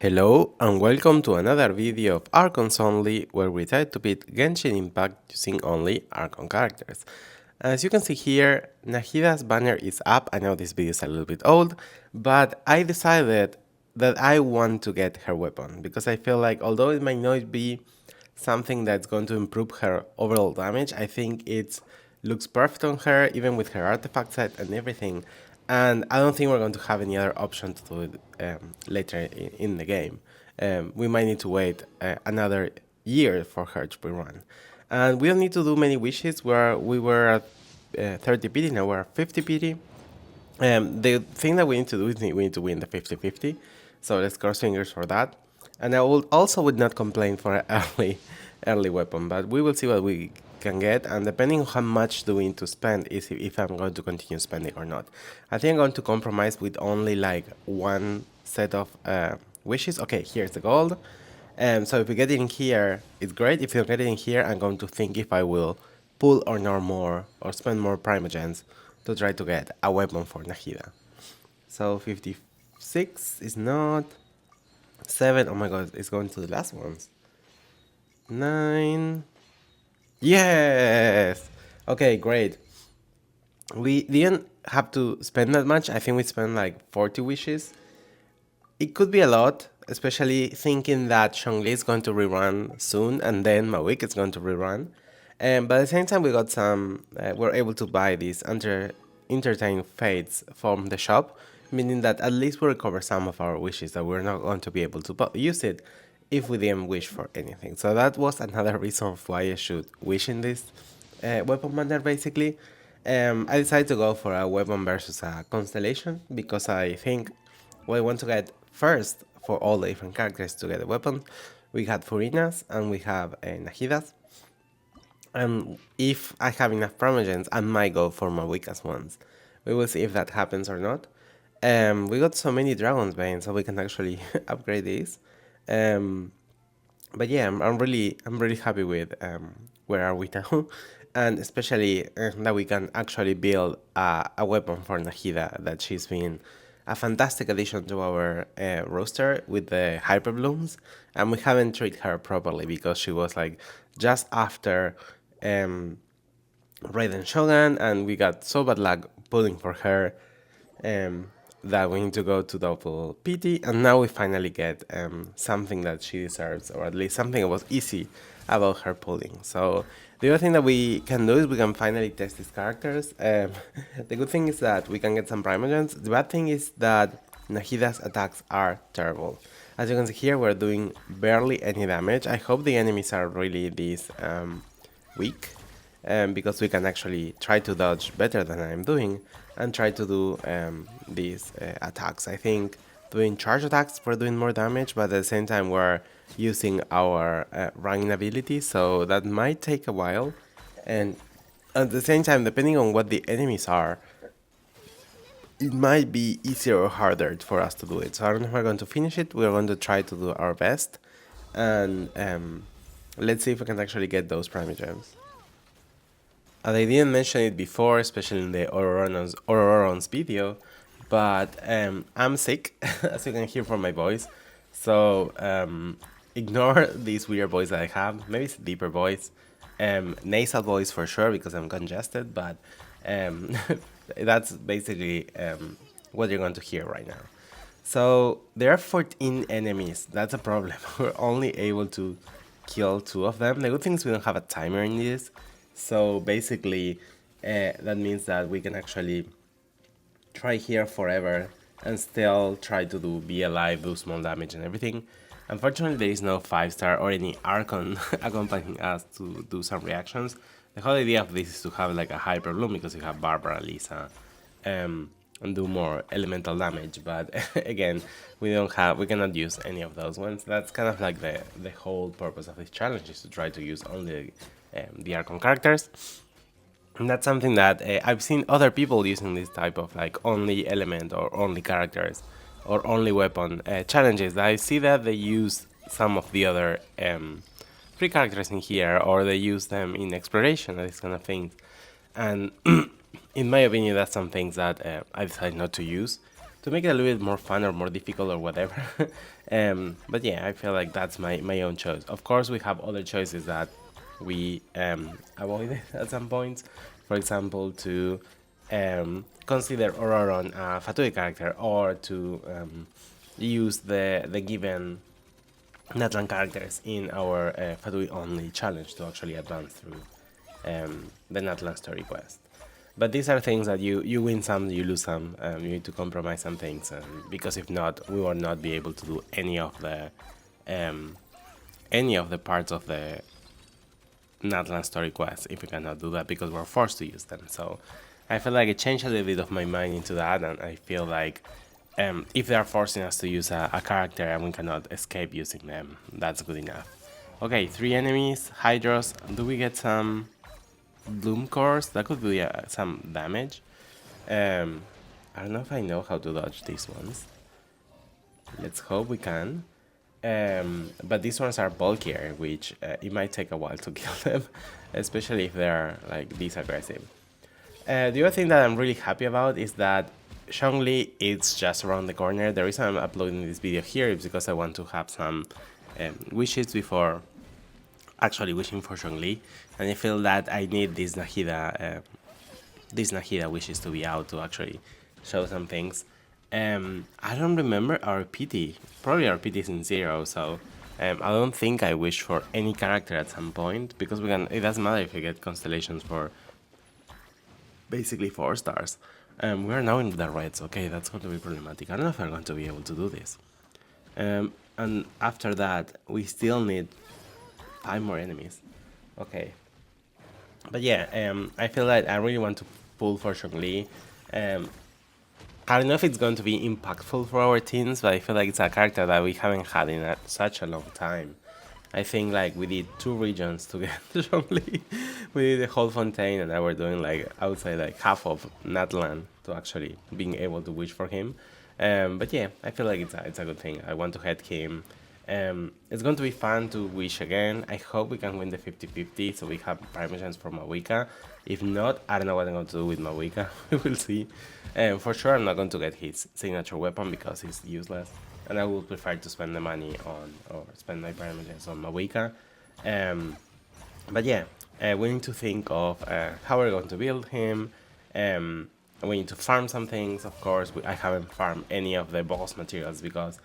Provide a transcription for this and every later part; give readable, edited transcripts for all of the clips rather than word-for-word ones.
Hello and welcome to another video of Archons Only, where we try to beat Genshin Impact using only Archon characters. As you can see here, Nahida's banner is up. I know this video is a little bit old, but I decided that I want to get her weapon because I feel like although it might not be something that's going to improve her overall damage, I think it looks perfect on her, even with her artifact set and everything. And I don't think we're going to have any other option to do it later in the game. We might need to wait another year for her to be run. And we don't need to do many wishes. We were at 30 PT, now we're at 50 PT. The thing that we need to do is we need to win the 50-50. So let's cross fingers for that. And I would not complain for an early weapon, but we will see what we can get, and depending on how much do we need to spend is if I'm going to continue spending or not. I think I'm going to compromise with only like one set of wishes. Okay, here's the gold. So if we get it in here, it's great. If you get it in here, I'm going to think if I will pull or not more or spend more primogens to try to get a weapon for Nahida. So 56 is not 7. Oh my god, it's going to the last ones. 9. Yes! Okay, great. We didn't have to spend that much. I think we spent like 40 wishes. It could be a lot, especially thinking that Zhongli is going to rerun soon and then Mavuika is going to rerun. But at the same time, we got some. We're able to buy these entertaining fates from the shop, meaning that at least we recover some of our wishes that we're not going to be able to use it if we didn't wish for anything. So that was another reason why I should wish in this weapon banner, basically. I decided to go for a weapon versus a constellation because I think what I want to get first for all the different characters to get a weapon, we had furinas and we have Nahidas. And if I have enough primogens, I might go for Mavuika's ones. We will see if that happens or not. We got so many Dragon's Bane, so we can actually upgrade these. But yeah, I'm really happy with where are we now, and especially that we can actually build a weapon for Nahida. That she's been a fantastic addition to our roster with the hyper blooms, and we haven't treated her properly because she was like just after Raiden Shogun, and we got so bad luck pulling for her. That we need to go to double PT, and now we finally get something that she deserves, or at least something that was easy about her pulling. So the other thing that we can do is we can finally test these characters. The good thing is that we can get some primogens. The bad thing is that Nahida's attacks are terrible. As you can see here, we're doing barely any damage. I hope the enemies are really this weak, because we can actually try to dodge better than I'm doing and try to do these attacks. I think doing charge attacks, we're doing more damage, but at the same time we're using our ranking ability, so that might take a while. And at the same time, depending on what the enemies are, it might be easier or harder for us to do it. So I don't know if we're going to finish it. We're going to try to do our best, and let's see if we can actually get those primogems. I didn't mention it before, especially in the Auroron's video, but I'm sick, as you can hear from my voice. So ignore this weird voice that I have. Maybe it's a deeper voice, nasal voice for sure because I'm congested, but that's basically what you're going to hear right now. So there are 14 enemies. That's a problem. We're only able to kill 2 of them. The good thing is we don't have a timer in this. So basically, that means that we can actually try here forever and still try to be alive, do small damage and everything. Unfortunately, there is no 5-star or any Archon accompanying us to do some reactions. The whole idea of this is to have like a hyper bloom because you have Barbara, Lisa, and do more elemental damage. But again, we cannot use any of those ones. That's kind of like the whole purpose of this challenge, is to try to use only the Archon characters. And that's something that I've seen other people using this type of like only element or only characters or only weapon challenges. I see that they use some of the other free characters in here, or they use them in exploration and these kind of things. And in my opinion, that's some things that I decided not to use. to make it a little bit more fun or more difficult or whatever. But yeah, I feel like that's my own choice. Of course, we have other choices that we avoided at some points. For example, to consider Auroron a Fatui character, or to use the given Natlan characters in our Fatui only challenge to actually advance through the Natlan story quest. But these are things that you win some, you lose some. You need to compromise some things, because if not, we will not be able to do any of the parts of the Natlan story quest if we cannot do that, because we're forced to use them. So I feel like it changed a little bit of my mind into that, and I feel like if they are forcing us to use a character and we cannot escape using them, that's good enough. Okay, 3 enemies, Hydros. Do we get some Bloom cores? That could be some damage. I don't know if I know how to dodge these ones. Let's hope we can. But these ones are bulkier, which it might take a while to kill them, especially if they're like this aggressive. The other thing that I'm really happy about is that Zhongli is just around the corner. The reason I'm uploading this video here is because I want to have some wishes before actually wishing for Zhongli, and I feel that I need these Nahida wishes to be out to actually show some things. I don't remember our PT. Probably our PT is in 0, so I don't think I wish for any character at some point, because we can. It doesn't matter if we get constellations for basically 4 stars. We are now in the reds. Okay, that's going to be problematic. I don't know if I'm going to be able to do this. And after that, we still need 5 more enemies. Okay. But yeah, I feel like I really want to pull for Zhongli. I don't know if it's going to be impactful for our teams, but I feel like it's a character that we haven't had in such a long time. I think like we did 2 regions to get Zhongli. We did the whole Fontaine, and now we're doing like, I would say like half of Natlan to actually being able to wish for him. But yeah, I feel like it's a good thing. I want to head him. It's going to be fun to wish again. I hope we can win the 50-50 so we have Primogens for Mavuika. If not, I don't know what I'm going to do with Mavuika. We will see. For sure, I'm not going to get his signature weapon because it's useless, and I would prefer to spend the money on, or spend my Primogens on Mavuika. But yeah, we need to think of how we're going to build him. We need to farm some things, of course. I haven't farmed any of the boss materials because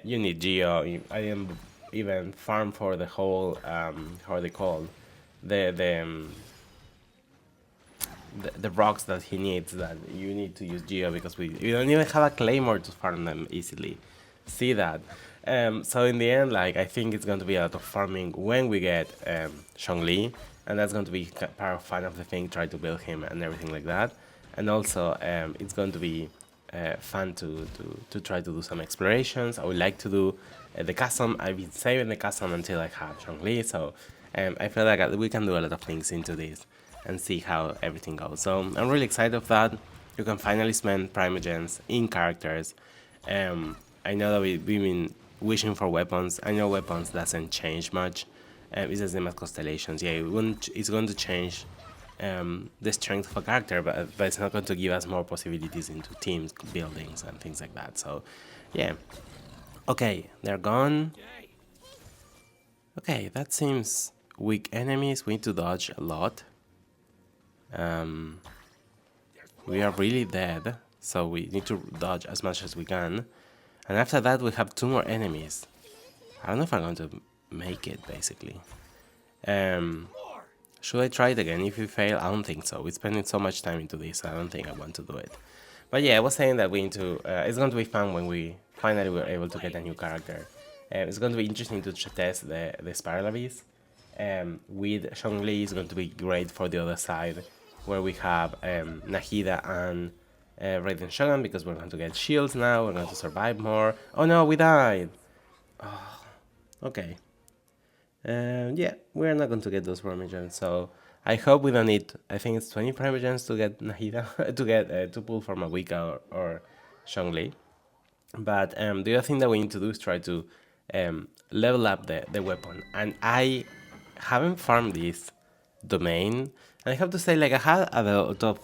you need Geo. I didn't even farm for the whole, how are they called? The rocks that he needs, that you need to use Geo, because we don't even have a Claymore to farm them easily. See that? So in the end, like, I think it's going to be a lot of farming when we get Zhongli, and that's going to be part of fun of the thing, try to build him and everything like that. And also, it's going to be fun to try to do some explorations. I would like to do the custom. I've been saving the custom until I have Zhongli, so I feel like we can do a lot of things into this and see how everything goes. So I'm really excited of that. You can finally spend Primogens in characters. I know that we've been wishing for weapons. I know weapons doesn't change much. It's the same as constellations. Yeah, it's going to change the strength of a character, but it's not going to give us more possibilities into teams, buildings, and things like that. So, yeah. Okay, they're gone. Okay, that seems weak enemies. We need to dodge a lot. We are really dead, so we need to dodge as much as we can. And after that, we have 2 more enemies. I don't know if I'm going to make it, basically. Should I try it again if we fail? I don't think so. We're spending so much time into this, I don't think I want to do it. But yeah, I was saying that we need to... it's going to be fun when we finally were able to get a new character. It's going to be interesting to test the Spiral Abyss. With Zhongli, it's going to be great for the other side, where we have Nahida and Radiant Shogun, because we're going to get shields now, we're going to survive more. Oh no, we died! Oh, okay. Yeah, we're not going to get those Primogens, so I hope we don't need, I think it's 20 Primogens to get Nahida, to get, to pull for Mavuika or Zhongli. But the other thing that we need to do is try to level up the weapon. And I haven't farmed this domain. And I have to say, like, I had a lot of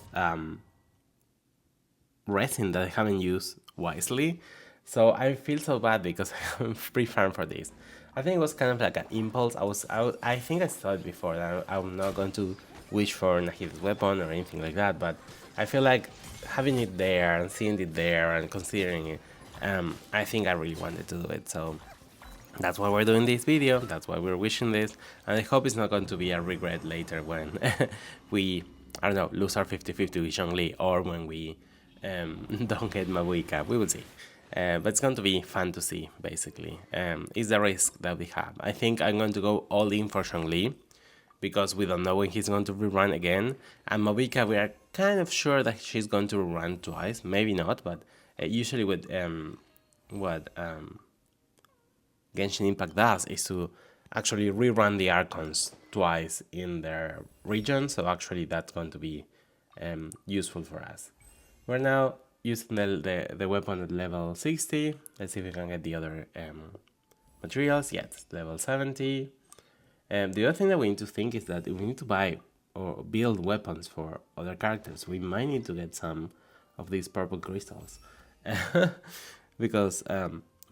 resin that I haven't used wisely. So I feel so bad because I'm pre-farmed for this. I think it was kind of like an impulse. I think I saw it before. I'm not going to wish for Nahida's weapon or anything like that, but I feel like having it there and seeing it there and considering it, I think I really wanted to do it. So that's why we're doing this video. That's why we're wishing this, and I hope it's not going to be a regret later when we, I don't know, lose our 50-50 with Zhongli, or when we don't get Mavuika. We will see. But it's going to be fun to see, basically. It's the risk that we have. I think I'm going to go all in for Zhongli, because we don't know when he's going to rerun again. And Mavuika, we are kind of sure that she's going to rerun twice. Maybe not, but usually with Genshin Impact does is to actually rerun the Archons twice in their region, so actually that's going to be useful for us. We're now using the weapon at level 60. Let's see if we can get the other materials. Yes, level 70. The other thing that we need to think is that if we need to buy or build weapons for other characters, we might need to get some of these purple crystals. Because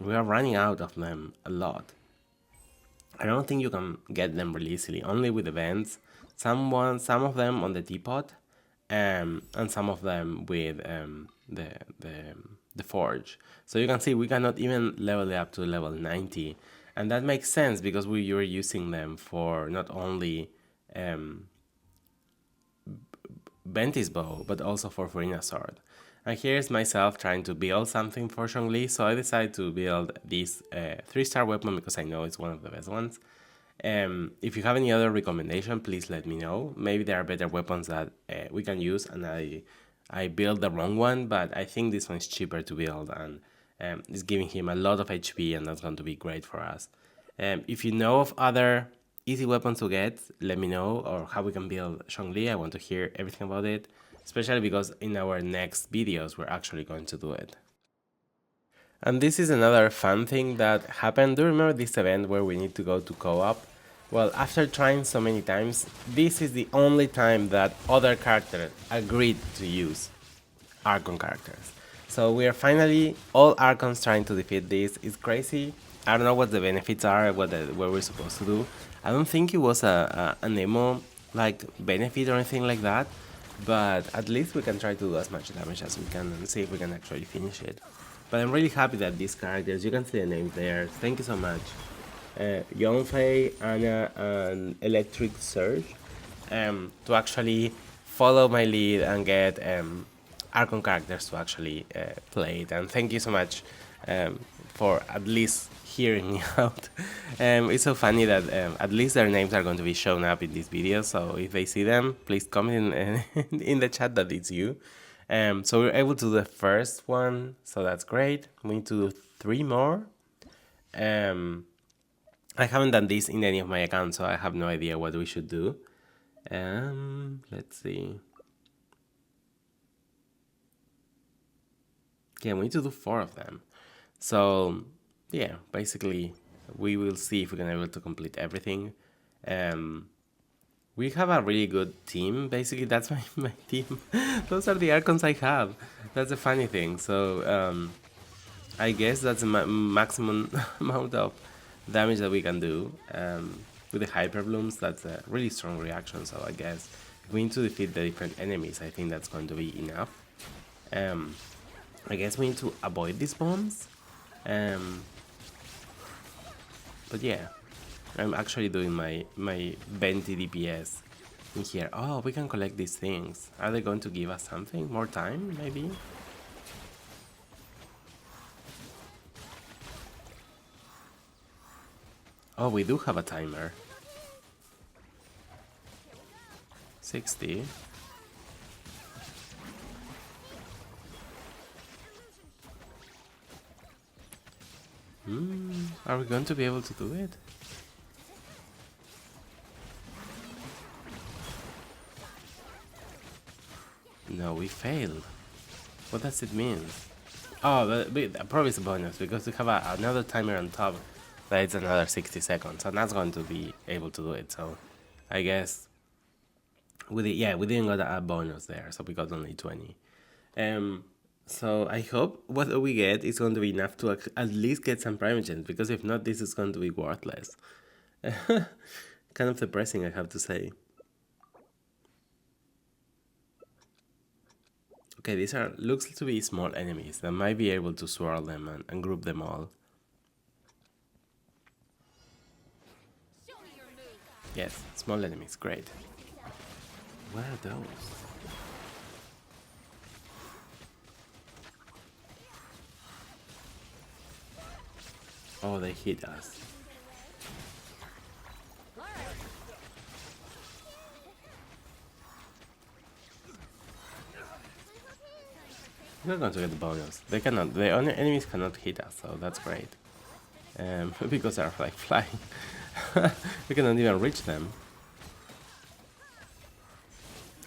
we are running out of them a lot. I don't think you can get them really easily, only with events. Some of them on the teapot, and some of them with the forge. So you can see we cannot even level it up to level 90, and that makes sense because we were using them for not only Venti's bow, but also for furina's sword. And here's myself trying to build something for Zhongli, so I decided to build this 3-star weapon because I know it's one of the best ones. If you have any other recommendation, please let me know. Maybe there are better weapons that we can use, and I built the wrong one, but I think this one is cheaper to build, and it's giving him a lot of HP, and that's going to be great for us. If you know of other easy weapons to get, let me know, or how we can build Zhongli. I want to hear everything about it, especially because in our next videos we're actually going to do it. And this is another fun thing that happened. Do you remember this event where we need to go to co-op? Well, after trying so many times, this is the only time that other characters agreed to use Archon characters. So we are finally all Archons trying to defeat this. It's crazy. I don't know what the benefits are, what we're supposed to do. I don't think it was an emo like benefit or anything like that, but at least we can try to do as much damage as we can and see if we can actually finish it. But I'm really happy that these characters, you can see the names there. Thank you so much. Yongfei, Anna, and Electric Surge, to actually follow my lead and get Archon characters to actually play it. And thank you so much for at least hearing me out. It's so funny that at least their names are going to be shown up in this video, so if they see them, please comment in the chat that it's you. So we're able to do the first one, so that's great. We need to do 3 more. I haven't done this in any of my accounts, so I have no idea what we should do. Let's see. Yeah, we need to do 4 of them. So yeah, basically we will see if we can able to complete everything. We have a really good team. Basically, that's my team. Those are the Archons I have. That's a funny thing. So I guess that's the maximum amount of damage that we can do. With the Hyper Blooms, that's a really strong reaction. So I guess if we need to defeat the different enemies, I think that's going to be enough. I guess we need to avoid these bombs. But yeah, I'm actually doing my venti DPS in here. Oh, we can collect these things. Are they going to give us something? More time, maybe? Oh, we do have a timer. 60. Are we going to be able to do it? No, we failed. What does it mean? Oh, but probably it's a bonus because we have another timer on top that it's another 60 seconds, and that's going to be able to do it. So I guess we didn't get a bonus there, so we got only 20. So I hope what we get is going to be enough to at least get some primogens, because if not, this is going to be worthless. Kind of depressing, I have to say. Okay, these are looks to be small enemies that might be able to swirl them and group them all. Yes, small enemies, great. What are those? Oh, they hit us. We're going to get the bonus. They cannot. The enemies cannot hit us, so that's great. Because they're like flying, we cannot even reach them.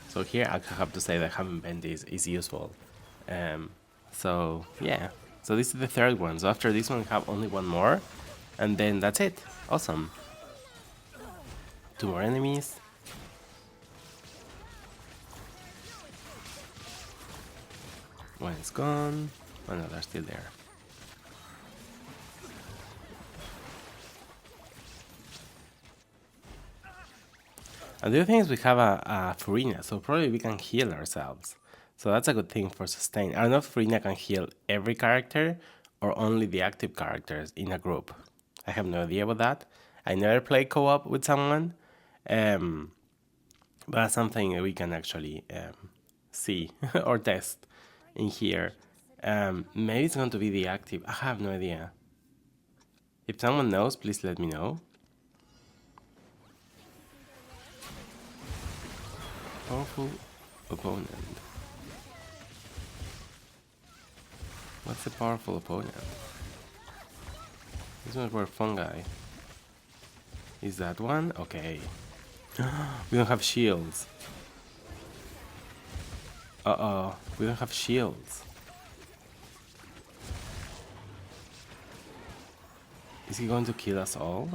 So here I have to say that having venti is useful. So yeah. So this is the third one. So after this one, we have only one more, and then that's it. Awesome. Two more enemies. One is gone. Oh no, they're still there. And the other thing is we have a furina, so probably we can heal ourselves. So that's a good thing for sustain. I don't know if furina can heal every character or only the active characters in a group. I have no idea about that. I never play co-op with someone, but that's something we can actually see or test in here. Maybe it's going to be the active. I have no idea. If someone knows, please let me know. Powerful opponent. What's a powerful opponent? This one's for fungi. Is that one? Okay. We don't have shields. Uh-oh. We don't have shields. Is he going to kill us all?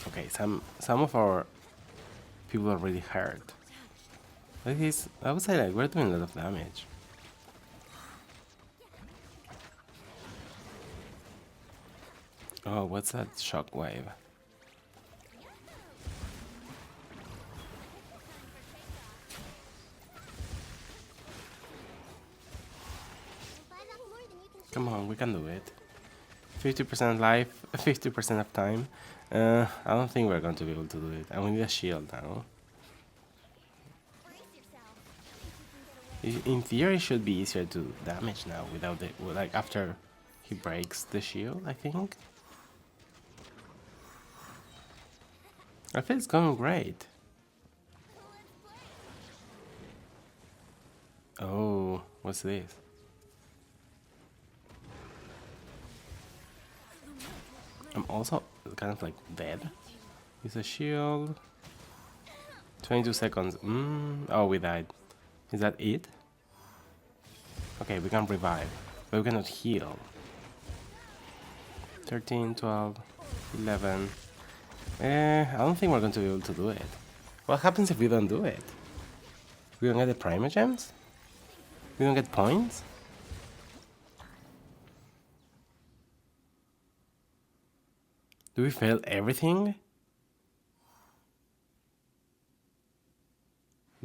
Okay, some of our people are really hurt. Like this, I would say like we're doing a lot of damage. Oh, what's that shockwave? Come on, we can do it. 50% life, 50% of time. I don't think we're going to be able to do it. And we need a shield now. In theory, it should be easier to damage now without the like after he breaks the shield. I think. I feel it's going great. Oh, what's this? I'm also kind of like dead. Use a shield. 22 seconds. Oh, we died. Is that it? Okay, we can revive, but we cannot heal. 13, 12, 11. I don't think we're going to be able to do it. What happens if we don't do it? We don't get the primogems? We don't get points? Do we fail everything?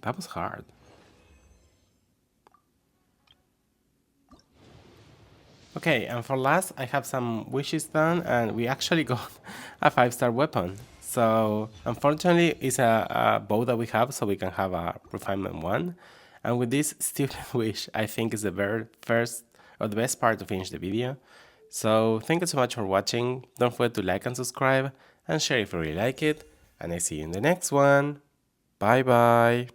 That was hard. Okay, and for last, I have some wishes done, and we actually got a 5-star weapon. So, unfortunately, it's a bow that we have, so we can have a refinement 1. And with this stupid wish, I think is the very first or the best part to finish the video. So, thank you so much for watching. Don't forget to like and subscribe, and share if you really like it. And I see you in the next one. Bye bye.